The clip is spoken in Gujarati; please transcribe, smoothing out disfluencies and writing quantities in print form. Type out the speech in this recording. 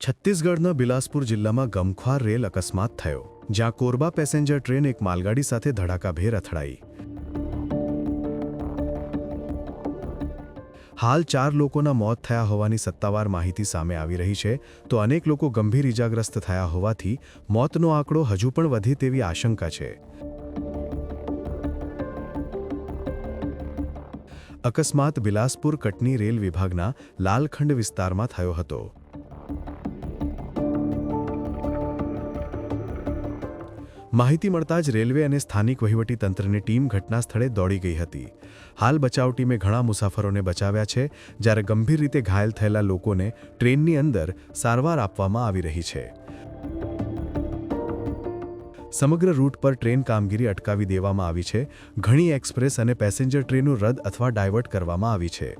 છત્તીસગઢના બિલાસપુર જિલ્લામાં ગમખ્વાર રેલ અકસ્માત થયો, જ્યાં કોરબા પેસેન્જર ટ્રેન એક માલગાડી સાથે ધડાકાભેર અથડાઈ. હાલ 4 લોકોના મોત થયા હોવાની સત્તાવાર માહિતી સામે આવી રહી છે, તો અનેક લોકો ગંભીર ઇજાગ્રસ્ત થયા હોવાથી મોતનો આંકડો હજુ પણ વધે તેવી આશંકા છે. અકસ્માત બિલાસપુર કટની રેલ વિભાગના લાલખંડ વિસ્તારમાં થયો હતો. માહિતી મળતા જ રેલવે અને સ્થાનિક વહીવટીતંત્રની ટીમ ઘટના સ્થળે દોડી ગઈ હતી. હાલ બચાવ ટીમે ઘણા મુસાફરોને બચાવ્યા છે, જ્યારે ગંભીર રીતે ઘાયલ થયેલા લોકોને ટ્રેનની અંદર સારવાર આપવામાં આવી રહી છે. સમગ્ર રૂટ પર ટ્રેન કામગીરી અટકાવી દેવામાં આવી છે. ઘણી એક્સપ્રેસ અને પેસેન્જર ટ્રેનો રદ અથવા ડાયવર્ટ કરવામાં આવી છે.